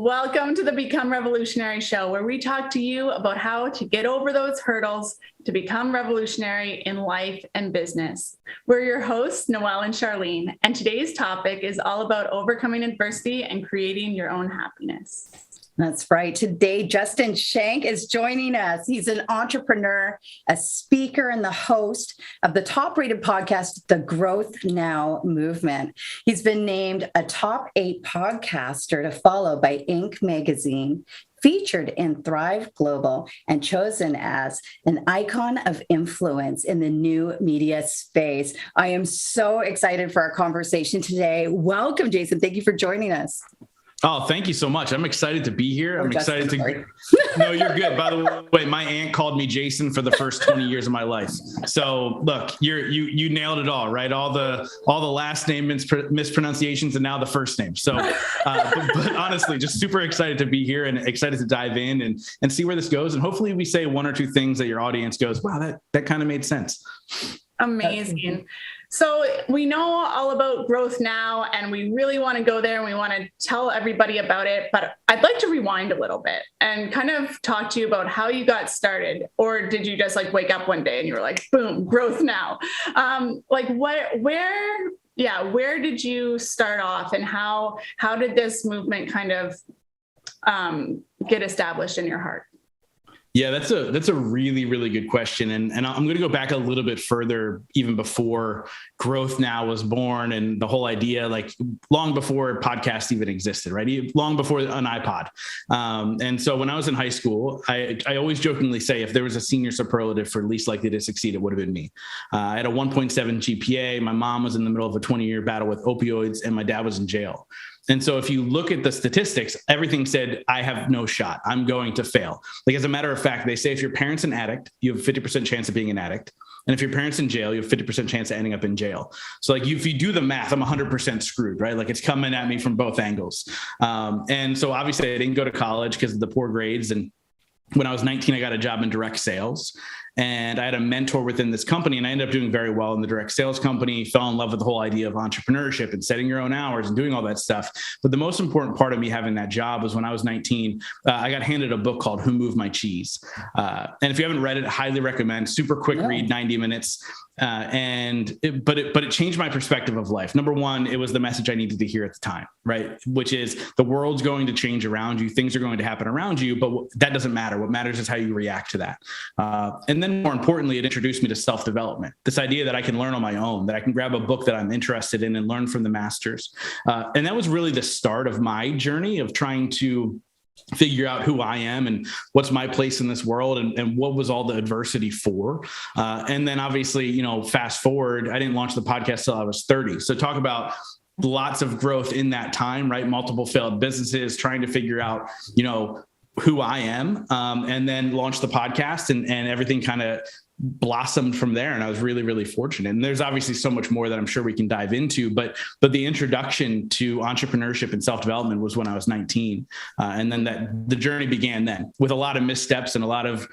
Welcome to the Become Revolutionary show, where we talk to you about how to get over those hurdles to become revolutionary in life and business. We're your hosts, Noelle and Charlene, and today's topic is all about overcoming adversity and creating your own happiness. That's right. Today, Justin Schenck is joining us. He's an entrepreneur, a speaker, and the host of the top-rated podcast, The Growth Now Movement. He's been named a top 8 podcaster to follow by Inc. magazine, featured in Thrive Global, and chosen as an icon of influence in the new media space. I am so excited for our conversation today. Welcome, Jason. Thank you for joining us. Oh, thank you so much. I'm excited to be here. I'm excited to. No, you're good. By the way, my aunt called me Jason for the first 20 years of my life. So look, you nailed it all, right? All the last name mispronunciations and now the first name. So, but honestly, just super excited to be here and excited to dive in and see where this goes. And hopefully we say one or two things that your audience goes, wow, that kind of made sense. Amazing. So we know all about growth now, and we really want to go there and we want to tell everybody about it. But I'd like to rewind a little bit and kind of talk to you about how you got started. Or did you just wake up one day and you were like, boom, growth now? Where did you start off, and how did this movement kind of get established in your heart? Yeah, that's a really, really good question. And I'm going to go back a little bit further, even before Growth Now was born, and the whole idea, long before podcasts even existed, right? Long before an iPod. And so when I was in high school, I always jokingly say, if there was a senior superlative for least likely to succeed, it would have been me. I had a 1.7 GPA. My mom was in the middle of a 20-year battle with opioids, and my dad was in jail. And so if you look at the statistics, everything said, I have no shot. I'm going to fail. As a matter of fact, they say if your parent's an addict, you have a 50% chance of being an addict. And if your parent's in jail, you have 50% chance of ending up in jail. So if you do the math, I'm 100% screwed, right? It's coming at me from both angles. And so obviously I didn't go to college because of the poor grades. And when I was 19, I got a job in direct sales. And I had a mentor within this company, and I ended up doing very well in the direct sales company, fell in love with the whole idea of entrepreneurship and setting your own hours and doing all that stuff. But the most important part of me having that job was when I was 19, I got handed a book called Who Moved My Cheese? And if you haven't read it, highly recommend. Super quick read, 90 minutes. But it changed my perspective of life. Number one, it was the message I needed to hear at the time, right? Which is the world's going to change around you. Things are going to happen around you, but that doesn't matter. What matters is how you react to that. And then more importantly, it introduced me to self-development. This idea that I can learn on my own, that I can grab a book that I'm interested in and learn from the masters. And that was really the start of my journey of trying to figure out who I am and what's my place in this world, and what was all the adversity for. And then obviously, fast forward, I didn't launch the podcast till I was 30. So talk about lots of growth in that time, right? Multiple failed businesses, trying to figure out, who I am, and then launch the podcast, and everything kind of blossomed from there. And I was really, really fortunate. And there's obviously so much more that I'm sure we can dive into, but the introduction to entrepreneurship and self-development was when I was 19. And then the journey began then, with a lot of missteps and a lot of,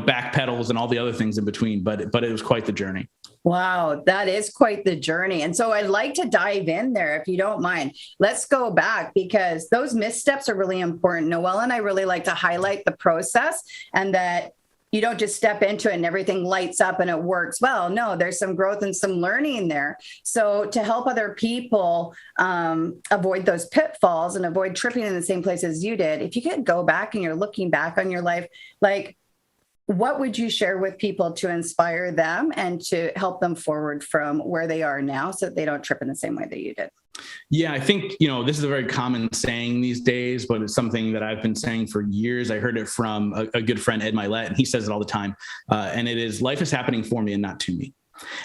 back pedals and all the other things in between, but it was quite the journey. Wow, that is quite the journey. And so I'd like to dive in there, if you don't mind. Let's go back, because those missteps are really important. Noelle and I really like to highlight the process, and that you don't just step into it and everything lights up and it works well. No, there's some growth and some learning there. So to help other people avoid those pitfalls and avoid tripping in the same place as you did, if you could go back and you're looking back on your life, what would you share with people to inspire them and to help them forward from where they are now, so that they don't trip in the same way that you did? Yeah, I think, this is a very common saying these days, but it's something that I've been saying for years. I heard it from a good friend, Ed Milet, and he says it all the time. And it is, life is happening for me and not to me.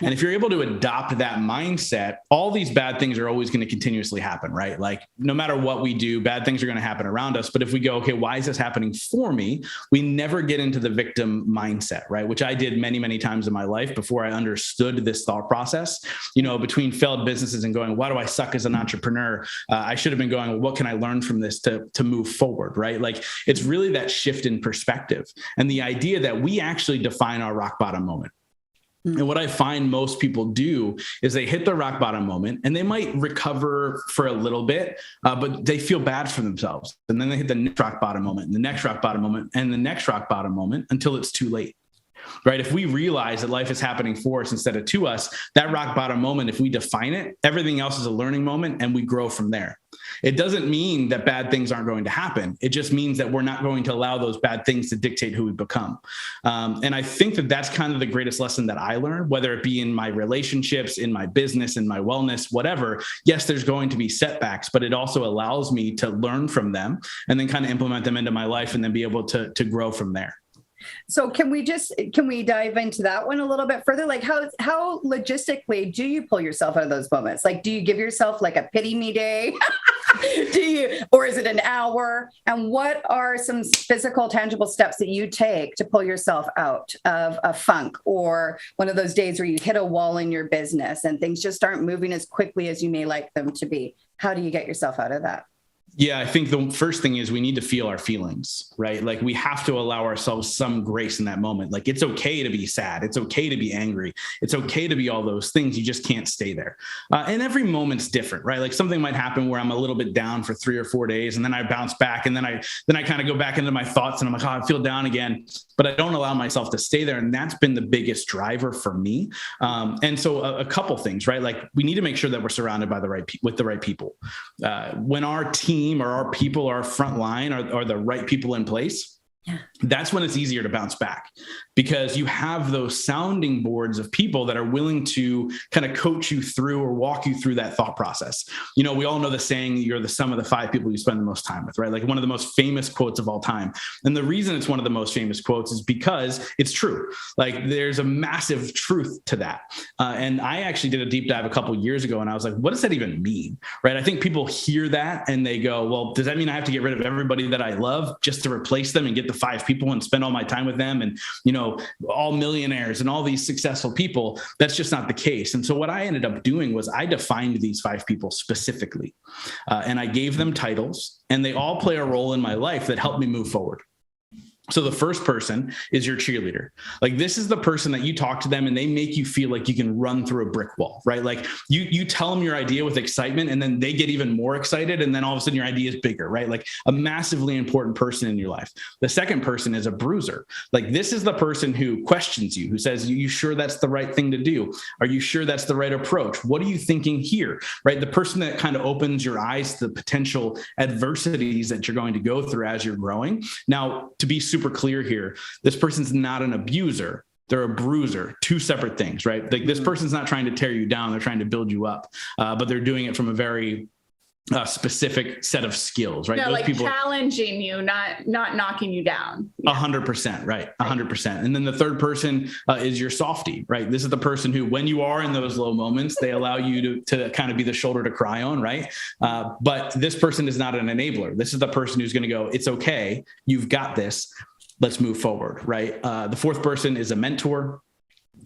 And if you're able to adopt that mindset, all these bad things are always going to continuously happen, right? No matter what we do, bad things are going to happen around us. But if we go, okay, why is this happening for me? We never get into the victim mindset, right? Which I did many, many times in my life before I understood this thought process, between failed businesses and going, why do I suck as an entrepreneur? I should have been going, well, what can I learn from this to move forward, right? It's really that shift in perspective, and the idea that we actually define our rock bottom moment. And what I find most people do is they hit the rock bottom moment and they might recover for a little bit, but they feel bad for themselves. And then they hit the next rock bottom moment, and the next rock bottom moment, and the next rock bottom moment until it's too late. Right? If we realize that life is happening for us instead of to us, that rock bottom moment, if we define it, everything else is a learning moment and we grow from there. It doesn't mean that bad things aren't going to happen. It just means that we're not going to allow those bad things to dictate who we become. And I think that that's kind of the greatest lesson that I learned, whether it be in my relationships, in my business, in my wellness, whatever. Yes, there's going to be setbacks, but it also allows me to learn from them and then kind of implement them into my life and then be able to grow from there. So can we dive into that one a little bit further? Like how logistically do you pull yourself out of those moments? Like, do you give yourself like a pity me day? Or is it an hour? And what are some physical, tangible steps that you take to pull yourself out of a funk or one of those days where you hit a wall in your business and things just aren't moving as quickly as you may like them to be? How do you get yourself out of that? Yeah, I think the first thing is we need to feel our feelings, right? Like we have to allow ourselves some grace in that moment. Like it's okay to be sad. It's okay to be angry. It's okay to be all those things. You just can't stay there. And every moment's different, right? Like something might happen where I'm a little bit down for 3 or 4 days and then I bounce back and then I kind of go back into my thoughts and I'm like, oh, I feel down again, but I don't allow myself to stay there. And that's been the biggest driver for me. And so a couple things, right? Like we need to make sure that we're surrounded by with the right people. When our team or our people, our front line are the right people in place, that's when it's easier to bounce back because you have those sounding boards of people that are willing to kind of coach you through or walk you through that thought process. You know, we all know the saying, you're the sum of the 5 people you spend the most time with, right? Like one of the most famous quotes of all time. And the reason it's one of the most famous quotes is because it's true. Like there's a massive truth to that. And I actually did a deep dive a couple of years ago and I was like, what does that even mean? Right? I think people hear that and they go, well, does that mean I have to get rid of everybody that I love just to replace them and get the 5 people and spend all my time with them and, you know, all millionaires and all these successful people? That's just not the case. And so what I ended up doing was I defined these 5 people specifically and I gave them titles and they all play a role in my life that helped me move forward. So the first person is your cheerleader. Like this is the person that you talk to them and they make you feel like you can run through a brick wall, right? Like you tell them your idea with excitement and then they get even more excited. And then all of a sudden your idea is bigger, right? Like a massively important person in your life. The second person is a bruiser. Like this is the person who questions you, who says, you sure that's the right thing to do? Are you sure that's the right approach? What are you thinking here, right? The person that kind of opens your eyes to the potential adversities that you're going to go through as you're growing. Now, to be super clear here, this person's not an abuser. They're a bruiser, 2 separate things, right? Like this person's not trying to tear you down. They're trying to build you up, but they're doing it from a very specific set of skills, right? Yeah, Those like people challenging you, not knocking you down. 100%, right? 100%. And then the third person is your softie, right? This is the person who, when you are in those low moments, they allow you to kind of be the shoulder to cry on, right? But this person is not an enabler. This is the person who's going to go, it's okay. You've got this. Let's move forward, right? The fourth person is a mentor.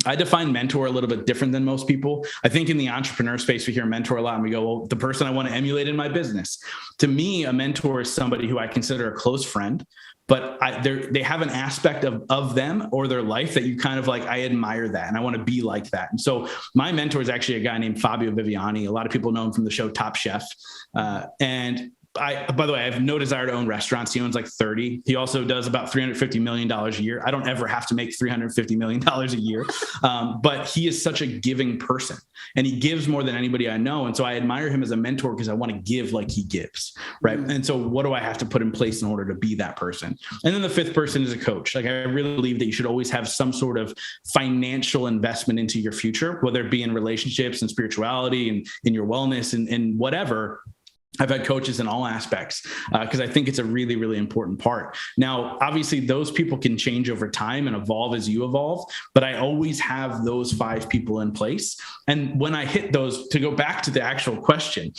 I define mentor a little bit different than most people. I think in the entrepreneur space, we hear mentor a lot and we go, well, the person I want to emulate in my business. To me, a mentor is somebody who I consider a close friend, but they have an aspect of them or their life that you kind of like, I admire that and I want to be like that. And so my mentor is actually a guy named Fabio Viviani. A lot of people know him from the show Top Chef. And by the way, I have no desire to own restaurants. He owns like 30. He also does about $350 million a year. I don't ever have to make $350 million a year. But he is such a giving person and he gives more than anybody I know. And so I admire him as a mentor because I want to give like he gives. Right. And so what do I have to put in place in order to be that person? And then the fifth person is a coach. Like I really believe that you should always have some sort of financial investment into your future, whether it be in relationships and spirituality and in your wellness and whatever. I've had coaches in all aspects because I think it's a really, really important part. Now, obviously, those people can change over time and evolve as you evolve, but I always have those 5 people in place. And when I hit those, to go back to the actual question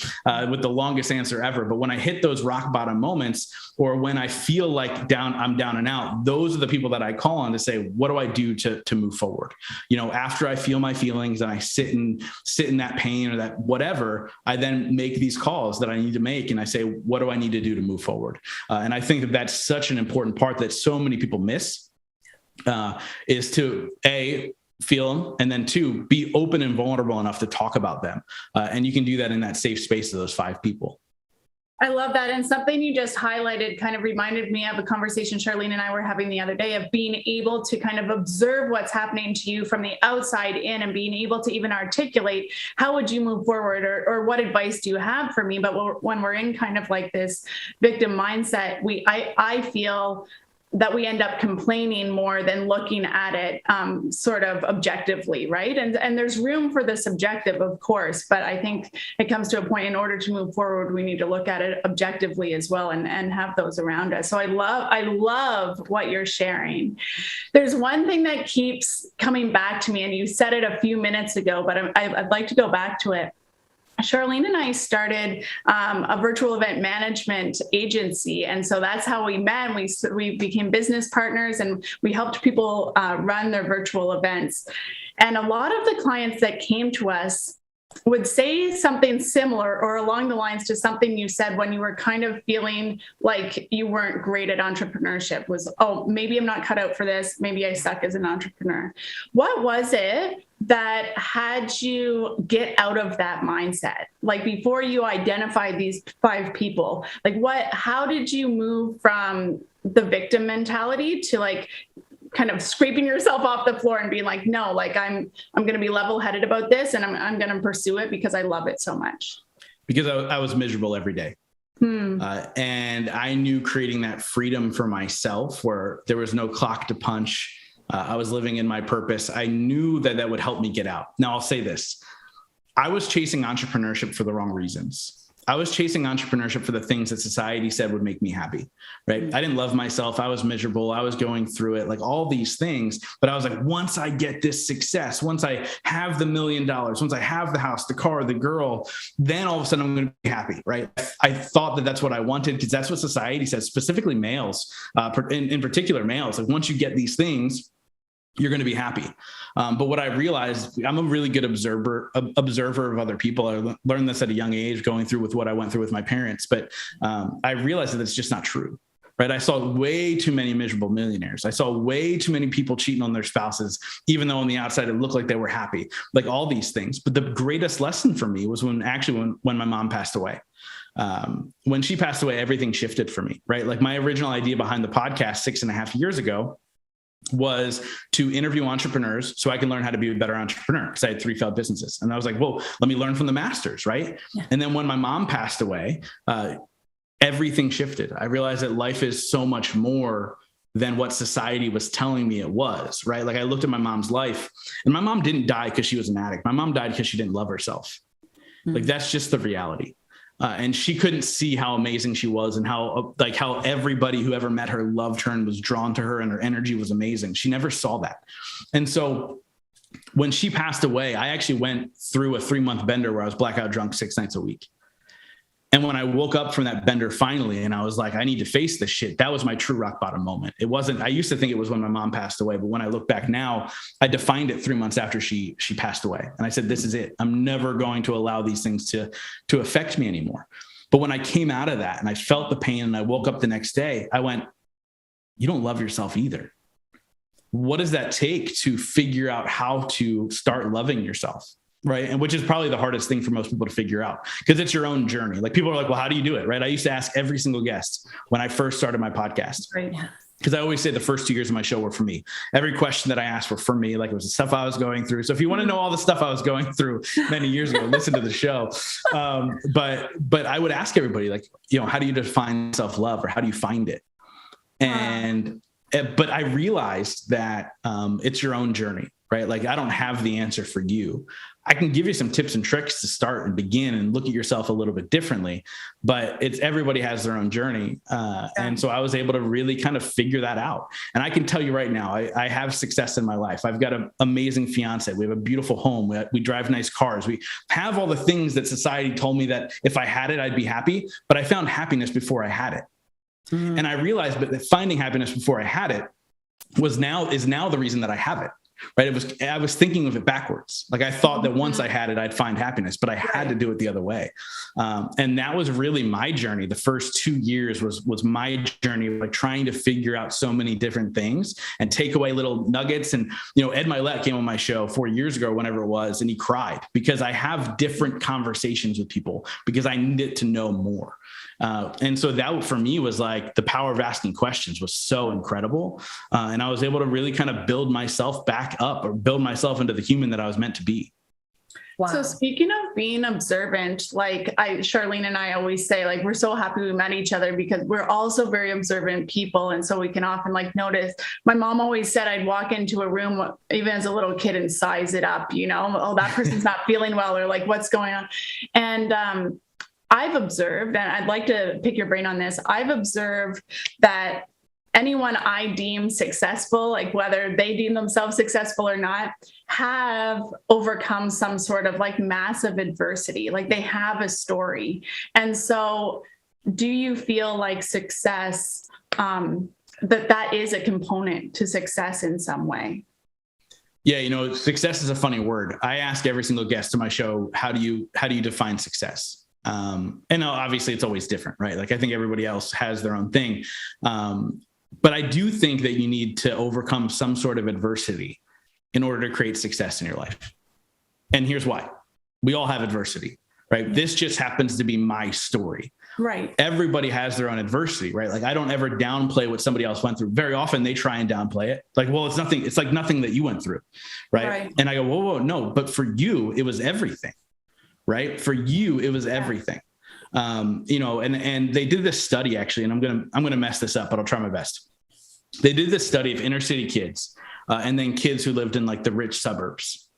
with the longest answer ever, but when I hit those rock bottom moments or when I feel like I'm down and out, those are the people that I call on to say, what do I do to move forward? You know, after I feel my feelings and I sit in that pain or that whatever, I then make these calls that I need to make. And I say, what do I need to do to move forward? And I think that that's such an important part that so many people miss is to feel them. And then 2, be open and vulnerable enough to talk about them. And you can do that in that safe space of those 5 people. I love that. And something you just highlighted kind of reminded me of a conversation Charlene and I were having the other day of being able to kind of observe what's happening to you from the outside in and being able to even articulate, how would you move forward, or what advice do you have for me? But when we're in kind of like this victim mindset, I feel that we end up complaining more than looking at it sort of objectively, right? And there's room for the subjective, of course, but I think it comes to a point in order to move forward, we need to look at it objectively as well and have those around us. So I love what you're sharing. There's one thing that keeps coming back to me, and you said it a few minutes ago, but I'd like to go back to it. Charlene and I started a virtual event management agency. And so that's how we met. We became business partners and we helped people run their virtual events. And a lot of the clients that came to us would say something similar or along the lines to something you said when you were kind of feeling like you weren't great at entrepreneurship was, oh, maybe I'm not cut out for this. Maybe I suck as an entrepreneur. What was it that had you get out of that mindset? Like before you identified these 5 people, like how did you move from the victim mentality to like kind of scraping yourself off the floor and being like, no, like I'm going to be level-headed about this and I'm going to pursue it because I love it so much? Because I was miserable every day. And I knew creating that freedom for myself where there was no clock to punch. I was living in my purpose. I knew that would help me get out. Now I'll say this. I was chasing entrepreneurship for the wrong reasons. I was chasing entrepreneurship for the things that society said would make me happy, right? I didn't love myself. I was miserable. I was going through it, like all these things. But I was like, once I get this success, once I have the $1 million, once I have the house, the car, the girl, then all of a sudden I'm going to be happy, right? I thought that that's what I wanted because that's what society says, specifically males, in particular males. Like once you get these things, you're going to be happy. But what I realized, I'm a really good observer of other people. I learned this at a young age, going through with what I went through with my parents. But I realized that it's just not true, right? I saw way too many miserable millionaires. I saw way too many people cheating on their spouses, even though on the outside it looked like they were happy, like all these things. But the greatest lesson for me was when my mom passed away. When she passed away, everything shifted for me, right? Like my original idea behind the podcast 6.5 years ago was to interview entrepreneurs so I can learn how to be a better entrepreneur because I had 3 failed businesses. And I was like, well, let me learn from the masters, right? Yeah. And then when my mom passed away, everything shifted. I realized that life is so much more than what society was telling me it was, right? Like I looked at my mom's life and my mom didn't die because she was an addict. My mom died because she didn't love herself. Mm-hmm. Like that's just the reality. And she couldn't see how amazing she was and how everybody who ever met her loved her and was drawn to her and her energy was amazing. She never saw that. And so when she passed away, I actually went through a 3-month bender where I was blackout drunk 6 nights a week. And when I woke up from that bender finally, and I was like, I need to face this shit. That was my true rock bottom moment. It wasn't, I used to think it was when my mom passed away, but when I look back now, I defined it 3 months after she passed away. And I said, this is it. I'm never going to allow these things to affect me anymore. But when I came out of that and I felt the pain and I woke up the next day, I went, you don't love yourself either. What does that take to figure out how to start loving yourself? Right. And which is probably the hardest thing for most people to figure out because it's your own journey. Like people are like, well, how do you do it? Right. I used to ask every single guest when I first started my podcast. Right. Because I always say the first 2 years of my show were for me. Every question that I asked were for me. Like it was the stuff I was going through. So if you want to know all the stuff I was going through many years ago, listen to the show. But I would ask everybody like, how do you define self-love or how do you find it? But I realized that it's your own journey, right? Like I don't have the answer for you. I can give you some tips and tricks to start and begin and look at yourself a little bit differently, but everybody has their own journey. And so I was able to really kind of figure that out. And I can tell you right now, I have success in my life. I've got an amazing fiance. We have a beautiful home. We drive nice cars. We have all the things that society told me that if I had it, I'd be happy, but I found happiness before I had it. Mm-hmm. And I realized that finding happiness before I had it is now the reason that I have it. right? I was thinking of it backwards. Like I thought that once I had it, I'd find happiness, but I had to do it the other way. And that was really my journey. The first 2 years was my journey, like trying to figure out so many different things and take away little nuggets. And, Ed Milet came on my show 4 years ago, whenever it was, and he cried because I have different conversations with people because I needed to know more. And so that for me was like the power of asking questions was so incredible. And I was able to really kind of build myself back up or build myself into the human that I was meant to be. Wow. So speaking of being observant, like Charlene and I always say, like, we're so happy we met each other because we're also very observant people. And so we can often like notice. My mom always said I'd walk into a room, even as a little kid, and size it up, oh, that person's not feeling well, or like what's going on. And, I've observed, and I'd like to pick your brain on this. I've observed that anyone I deem successful, like whether they deem themselves successful or not, have overcome some sort of like massive adversity. Like they have a story. And so do you feel like success, that is a component to success in some way? Yeah, success is a funny word. I ask every single guest to my show, how do you define success? And obviously it's always different, right? Like I think everybody else has their own thing. But I do think that you need to overcome some sort of adversity in order to create success in your life. And here's why. We all have adversity, right? This just happens to be my story. Right. Everybody has their own adversity, right? Like I don't ever downplay what somebody else went through. Very often they try and downplay it. Like, well, it's nothing. It's like nothing that you went through. Right. And I go, whoa, no, but for you, it was everything. Right. For you, it was everything. And they did this study actually, and I'm going to mess this up, but I'll try my best. They did this study of inner city kids and then kids who lived in like the rich suburbs,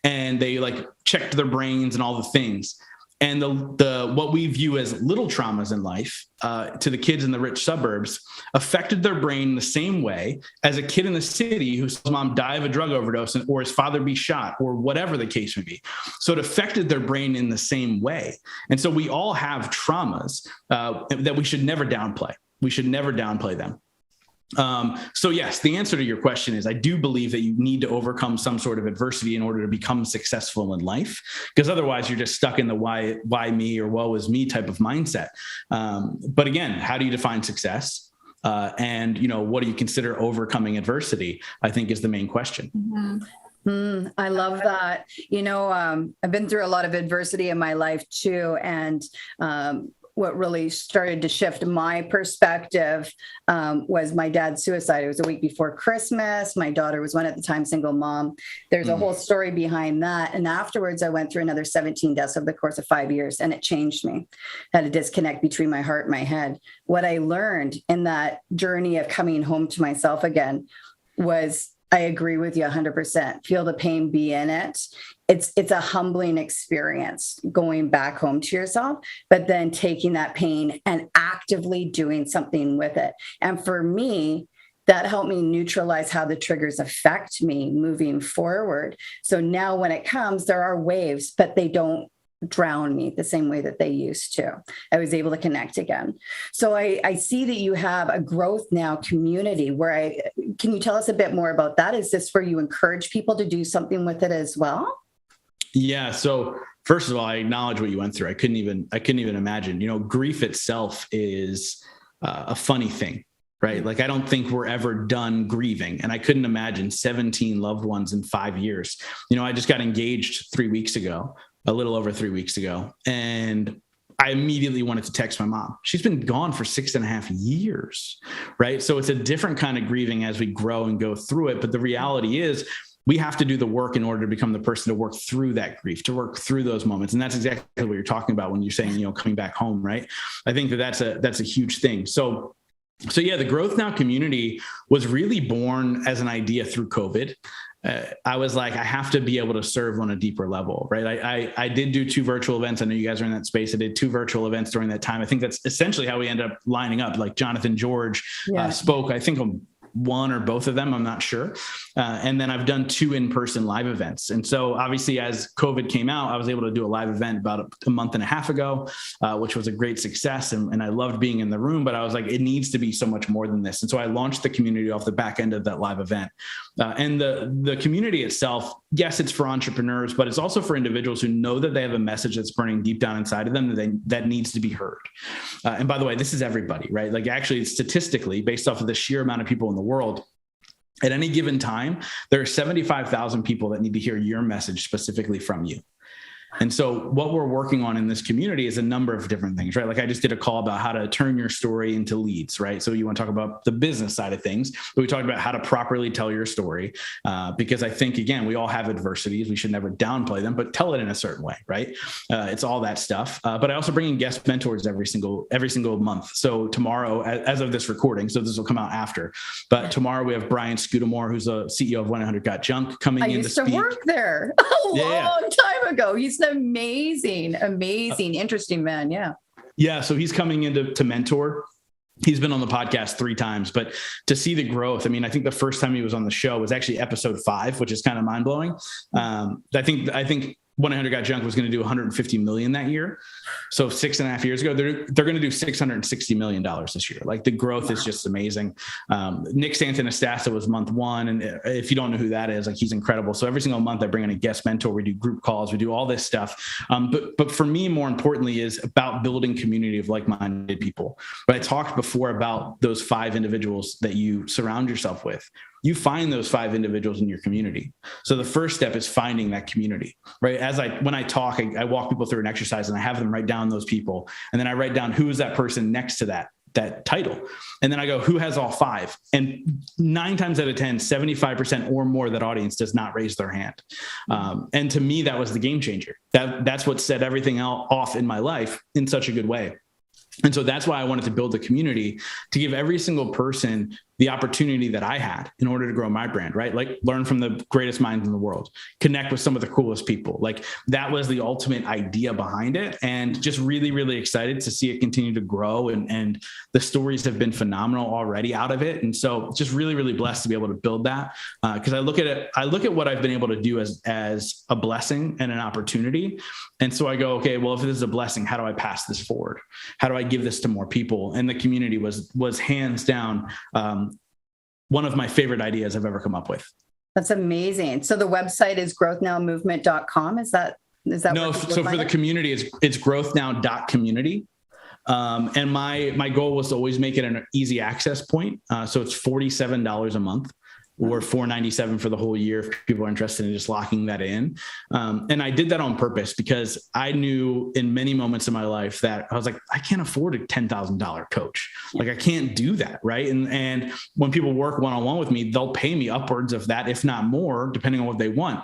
and they like checked their brains and all the things. And the what we view as little traumas in life to the kids in the rich suburbs affected their brain the same way as a kid in the city whose mom died of a drug overdose or his father be shot or whatever the case may be. So it affected their brain in the same way. And so we all have traumas that we should never downplay. We should never downplay them. So yes, the answer to your question is I do believe that you need to overcome some sort of adversity in order to become successful in life, because otherwise you're just stuck in the why me or woe is me type of mindset. But again, how do you define success? And what do you consider overcoming adversity? I think is the main question. Mm-hmm. I love that. I've been through a lot of adversity in my life too. And, what really started to shift my perspective was my dad's suicide. It was a week before Christmas. My daughter was one at the time, single mom. There's a whole story behind that. And afterwards, I went through another 17 deaths over the course of 5 years, and it changed me. I had a disconnect between my heart and my head. What I learned in that journey of coming home to myself again was, I agree with you 100%. Feel the pain, be in it. It's a humbling experience going back home to yourself, but then taking that pain and actively doing something with it. And for me, that helped me neutralize how the triggers affect me moving forward. So now when it comes, there are waves, but they don't drown me the same way that they used to. I was able to connect again. So I see that you have a growth now community can you tell us a bit more about that? Is this where you encourage people to do something with it as well? Yeah. So first of all, I acknowledge what you went through. I couldn't even imagine, grief itself is a funny thing, right? Like, I don't think we're ever done grieving. And I couldn't imagine 17 loved ones in 5 years. I just got engaged 3 weeks ago, a little over 3 weeks ago. And I immediately wanted to text my mom. She's been gone for 6.5 years, right? So it's a different kind of grieving as we grow and go through it. But the reality is, we have to do the work in order to become the person to work through that grief, to work through those moments. And that's exactly what you're talking about when you're saying, coming back home, right? I think that's a huge thing. So yeah, the Growth Now community was really born as an idea through COVID. I was like, I have to be able to serve on a deeper level, right? I did do 2 virtual events. I know you guys are in that space. I did 2 virtual events during that time. I think that's essentially how we ended up lining up. Like Jonathan George spoke, I think on one or both of them, I'm not sure. And then I've done 2 in-person live events. And so obviously as COVID came out, I was able to do a live event about a month and a half ago, which was a great success. And I loved being in the room, but I was like, it needs to be so much more than this. And so I launched the community off the back end of that live event. And the community itself, yes, it's for entrepreneurs, but it's also for individuals who know that they have a message that's burning deep down inside of them that needs to be heard. And by the way, this is everybody, right? Like actually statistically, based off of the sheer amount of people in the world, at any given time, there are 75,000 people that need to hear your message specifically from you. And so what we're working on in this community is a number of different things, right? Like I just did a call about how to turn your story into leads, right? So you want to talk about the business side of things, but we talked about how to properly tell your story. Because I think, again, we all have adversities. We should never downplay them, but tell it in a certain way, right? It's all that stuff. But I also bring in guest mentors every single month. So tomorrow, as of this recording, so this will come out after, but tomorrow we have Brian Scudamore, who's a CEO of 1-800 Got Junk, coming in to speak. I used to work there a long time ago. He's amazing, interesting man. Yeah. Yeah. So he's coming in to mentor. He's been on the podcast 3 times, but to see the growth, I mean, I think the first time he was on the show was actually episode 5, which is kind of mind blowing. I think 1-800 Got Junk was going to do 150 million that year. So 6.5 years ago, they're going to do $660 million this year. Like the growth is just amazing. Nick Santanastasa was month 1. And if you don't know who that is, like he's incredible. So every single month I bring in a guest mentor, we do group calls, we do all this stuff. But for me, more importantly, is about building community of like-minded people. But I talked before about those 5 individuals that you surround yourself with. You find those 5 individuals in your community. So the first step is finding that community, right? When I talk, I walk people through an exercise and I have them write down those people. And then I write down who is that person next to that title. And then I go, who has all 5? And 9 times out of 10, 75% or more of that audience does not raise their hand. And to me, that was the game changer. That's what set everything off in my life in such a good way. And so that's why I wanted to build a community to give every single person the opportunity that I had in order to grow my brand, right? Like learn from the greatest minds in the world, connect with some of the coolest people. Like that was the ultimate idea behind it. And just really, really excited to see it continue to grow. And the stories have been phenomenal already out of it. And so just really, really blessed to be able to build that. Because I look at what I've been able to do as a blessing and an opportunity. And so I go, okay, well, if this is a blessing, how do I pass this forward? How do I give this to more people? And the community was hands down one of my favorite ideas I've ever come up with. That's amazing. So the website is growthnowmovement.com. Is that no? So for the community, it's growthnow.community. And my goal was to always make it an easy access point. So it's $47 a month, or $497 for the whole year if people are interested in just locking that in. And I did that on purpose because I knew in many moments in my life that I was like, I can't afford a $10,000 coach. Like I can't do that. Right. And when people work one-on-one with me, they'll pay me upwards of that, if not more, depending on what they want.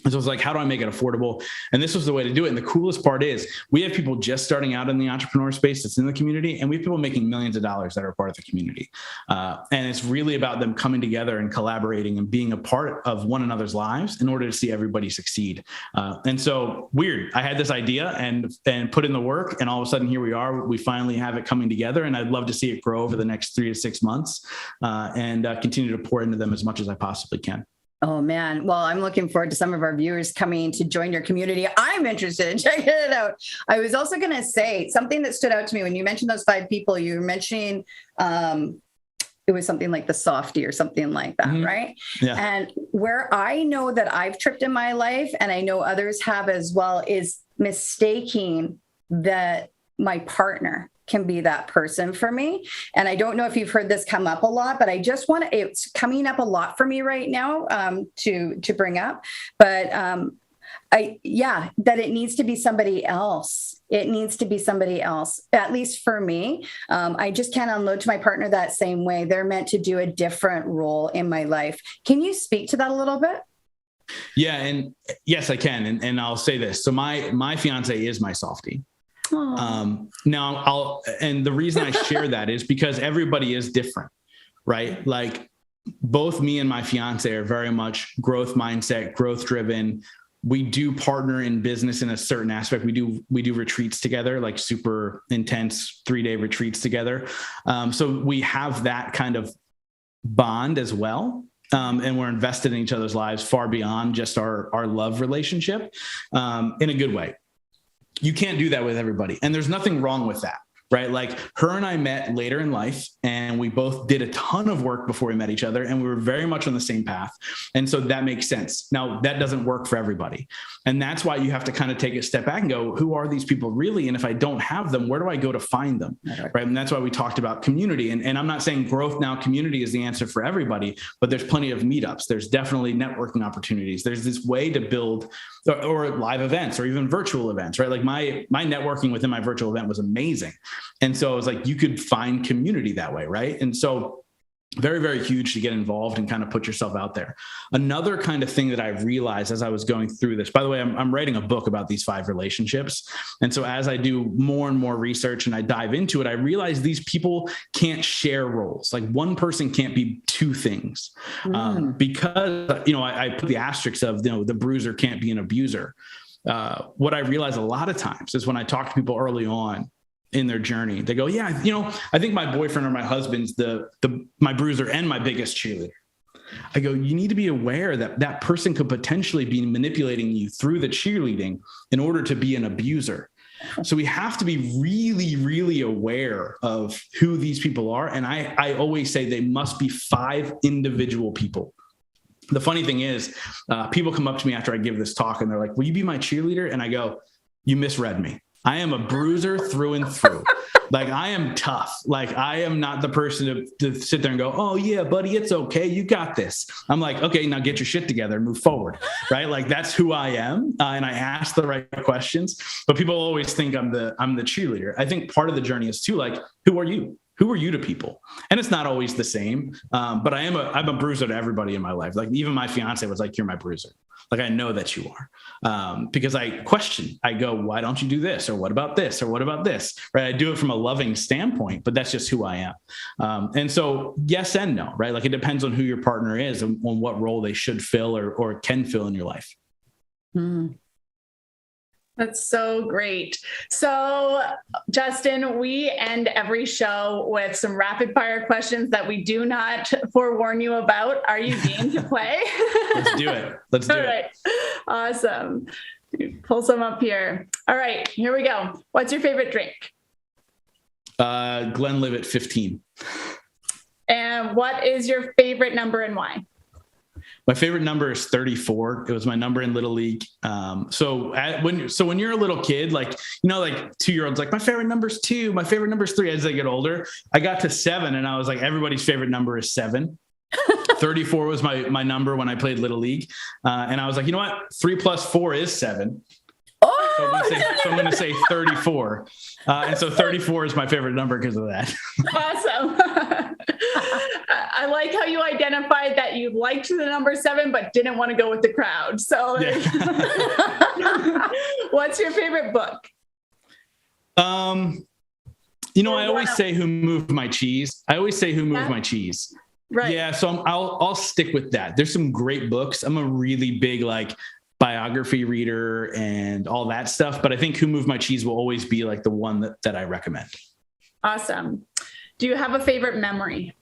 And so I was like, how do I make it affordable? And this was the way to do it. And the coolest part is we have people just starting out in the entrepreneur space that's in the community, and we have people making millions of dollars that are part of the community. And it's really about them coming together and collaborating and being a part of one another's lives in order to see everybody succeed. And so weird. I had this idea and put in the work, and all of a sudden here we are. We finally have it coming together, and I'd love to see it grow over the next 3 to 6 months and continue to pour into them as much as I possibly can. Oh, man. Well, I'm looking forward to some of our viewers coming to join your community. I'm interested in checking it out. I was also going to say something that stood out to me when you mentioned those 5 people. You were mentioning it was something like the softie or something like that, right? Yeah. And where I know that I've tripped in my life, and I know others have as well, is mistaking that my partner can be that person for me. And I don't know if you've heard this come up a lot, but I just it's coming up a lot for me right now to bring up. But that it needs to be somebody else. It needs to be somebody else, at least for me. I just can't unload to my partner that same way. They're meant to do a different role in my life. Can you speak to that a little bit? Yeah. And yes, I can. And I'll say this. So my fiance is my softie. Now and the reason I share that is because everybody is different, right? Like both me and my fiance are very much growth mindset, growth driven. We do partner in business in a certain aspect. We do retreats together, like super intense 3-day retreats together. So we have that kind of bond as well. And we're invested in each other's lives far beyond just our love relationship, in a good way. You can't do that with everybody. And there's nothing wrong with that, right? Like her and I met later in life, and we both did a ton of work before we met each other, and we were very much on the same path. And so that makes sense. Now, that doesn't work for everybody. And that's why you have to kind of take a step back and go, who are these people really? And if I don't have them, where do I go to find them? Right. And that's why we talked about community. And I'm not saying Growth Now community is the answer for everybody, but there's plenty of meetups. There's definitely networking opportunities. There's this way to build or live events or even virtual events, right? Like my networking within my virtual event was amazing. And so it was like, you could find community that way. Right. And so very, very huge to get involved and kind of put yourself out there. Another kind of thing that I realized as I was going through this, by the way, I'm writing a book about these 5 relationships. And so as I do more and more research and I dive into it, I realize these people can't share roles. Like one person can't be 2 things, because, I put the asterisk of, the bruiser can't be an abuser. What I realize a lot of times is when I talk to people early on in their journey, they go, yeah, I think my boyfriend or my husband's my bruiser and my biggest cheerleader. I go, you need to be aware that that person could potentially be manipulating you through the cheerleading in order to be an abuser. So we have to be really, really aware of who these people are. And I always say they must be 5 individual people. The funny thing is, people come up to me after I give this talk and they're like, will you be my cheerleader? And I go, you misread me. I am a bruiser through and through. Like I am tough. Like I am not the person to sit there and go, oh yeah, buddy, it's okay. You got this. I'm like, okay, now get your shit together and move forward. Right. Like that's who I am. And I ask the right questions, but people always think I'm the cheerleader. I think part of the journey is too, like, who are you? Who are you to people? And it's not always the same. But I'm a bruiser to everybody in my life. Like even my fiance was like, you're my bruiser. Like, I know that you are, because I question, I go, why don't you do this? Or what about this? Or what about this? Right. I do it from a loving standpoint, but that's just who I am. And so yes and no, right? Like it depends on who your partner is and on what role they should fill or can fill in your life. That's so great. So, Justin, we end every show with some rapid fire questions that we do not forewarn you about. Are you game to play? Let's do it. Let's do it. Awesome. Pull some up here. All right, here we go. What's your favorite drink? Glenlivet 15. And what is your favorite number and why? My favorite number is 34. It was my number in Little League. So when you're a little kid, like 2-year-olds, like my favorite number is 2, my favorite number is 3. As they get older, I got to 7 and I was like, everybody's favorite number is 7. 34 was my number when I played Little League. And I was like, you know what? 3 plus 4 is 7. So I'm going to say 34. And so 34 is my favorite number because of that. Awesome. I like how you identified that you liked the number 7, but didn't want to go with the crowd. So yeah. What's your favorite book? I always say Who Moved My Cheese. My cheese. Right. Yeah. So I'll stick with that. There's some great books. I'm a really big, biography reader and all that stuff. But I think Who Moved My Cheese will always be the one that I recommend. Awesome. Do you have a favorite memory?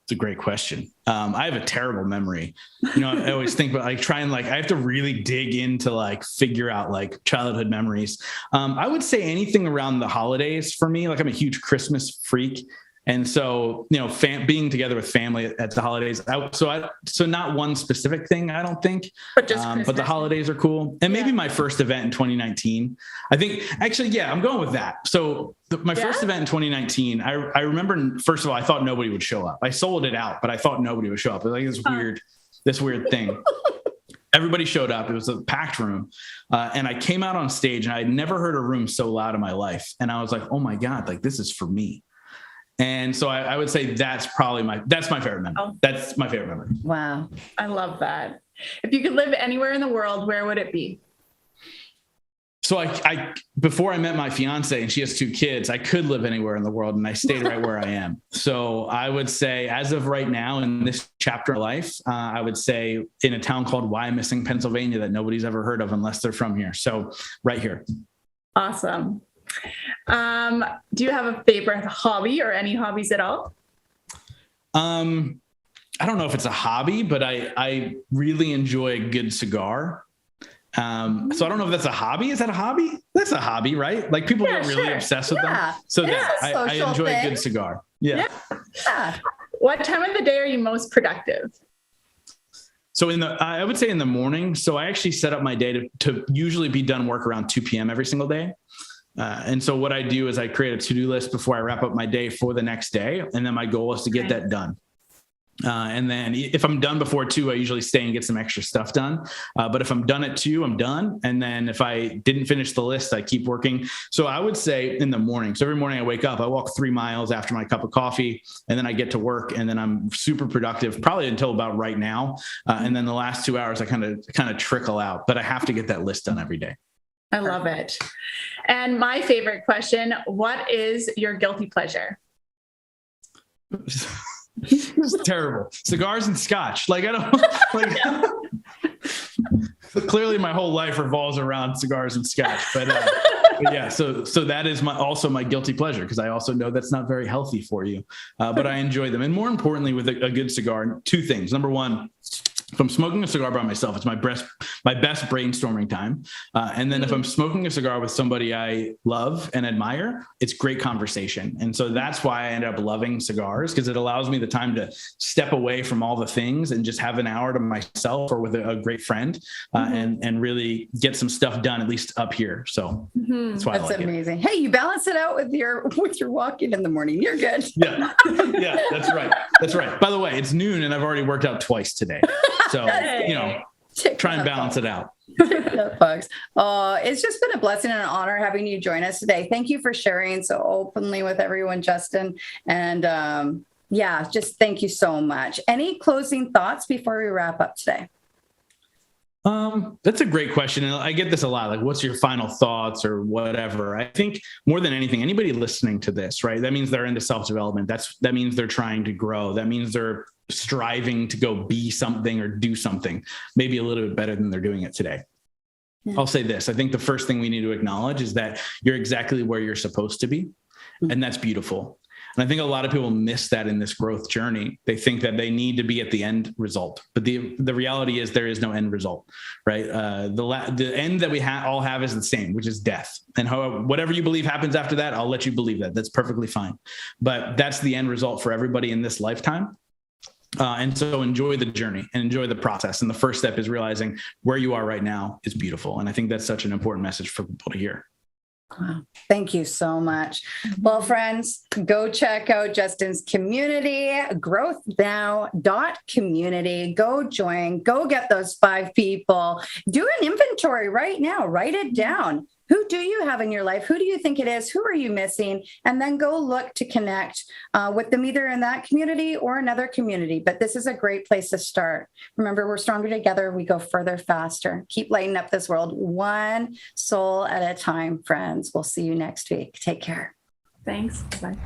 It's a great question. I have a terrible memory. I always think about I have to really dig into figure out childhood memories. I would say anything around the holidays for me. I'm a huge Christmas freak. And so, being together with family at the holidays. So not one specific thing, I don't think, but just but the holidays are cool. And maybe my first event in 2019, I think actually, yeah, I'm going with that. So my first event in 2019, I remember, first of all, I thought nobody would show up. I sold it out, but I thought nobody would show up. It was this weird thing. Everybody showed up. It was a packed room. And I came out on stage and I had never heard a room so loud in my life. And I was like, oh my God, this is for me. And so I would say that's my favorite memory. Oh. That's my favorite memory. Wow. I love that. If you could live anywhere in the world, where would it be? So I before I met my fiance and she has 2 kids, I could live anywhere in the world and I stayed right where I am. So I would say as of right now in this chapter of life, I would say in a town called Wyomissing, Pennsylvania, that nobody's ever heard of unless they're from here. So right here. Awesome. Do you have a favorite hobby or any hobbies at all? I don't know if it's a hobby, but I really enjoy a good cigar. So I don't know if that's a hobby. Is that a hobby? That's a hobby, right? Like people get really obsessed with them. So I enjoy a good cigar. Yeah. What time of the day are you most productive? So I would say in the morning. So I actually set up my day to usually be done work around 2 p.m. every single day. And so what I do is I create a to-do list before I wrap up my day for the next day. And then my goal is to get that done. And then if I'm done before 2, I usually stay and get some extra stuff done. But if I'm done at 2, I'm done. And then if I didn't finish the list, I keep working. So I would say in the morning. So every morning I wake up, I walk 3 miles after my cup of coffee, and then I get to work, and then I'm super productive, probably until about right now. And then the last 2 hours, I kind of trickle out, but I have to get that list done every day. I love it. And my favorite question, what is your guilty pleasure? This is terrible. Cigars and scotch. Like, I don't like, clearly my whole life revolves around cigars and scotch, but yeah, so that is also my guilty pleasure, because I also know that's not very healthy for you, but I enjoy them. And more importantly, with a good cigar, 2 things. Number one, if I'm smoking a cigar by myself, it's my best brainstorming time. And then if I'm smoking a cigar with somebody I love and admire, it's great conversation. And so that's why I ended up loving cigars, because it allows me the time to step away from all the things and just have an hour to myself or with a great friend, and really get some stuff done, at least up here. So that's why I like amazing. Hey, you balance it out with your walking in the morning. You're good. Yeah, that's right. That's right. By the way, it's noon and I've already worked out twice today. So, try and balance it out. Folks. It's just been a blessing and an honor having you join us today. Thank you for sharing so openly with everyone, Justin. And just thank you so much. Any closing thoughts before we wrap up today? That's a great question. And I get this a lot. Like, what's your final thoughts or whatever? I think more than anything, anybody listening to this, right? That means they're into self-development. That means they're trying to grow. That means they're striving to go be something or do something, maybe a little bit better than they're doing it today. Yeah. I'll say this. I think the first thing we need to acknowledge is that you're exactly where you're supposed to be. And that's beautiful. And I think a lot of people miss that in this growth journey. They think that they need to be at the end result, but the reality is there is no end result, right? The end that we all have is the same, which is death. And whatever you believe happens after that, I'll let you believe that. That's perfectly fine. But that's the end result for everybody in this lifetime. And so enjoy the journey and enjoy the process. And the first step is realizing where you are right now is beautiful. And I think that's such an important message for people to hear. Wow. Thank you so much. Well, friends, go check out Justin's community, growthnow.community. Go join, go get those 5 people. Do an inventory right now. Write it down. Who do you have in your life? Who do you think it is? Who are you missing? And then go look to connect with them either in that community or another community. But this is a great place to start. Remember, we're stronger together. We go further faster. Keep lighting up this world one soul at a time, friends. We'll see you next week. Take care. Thanks. Bye.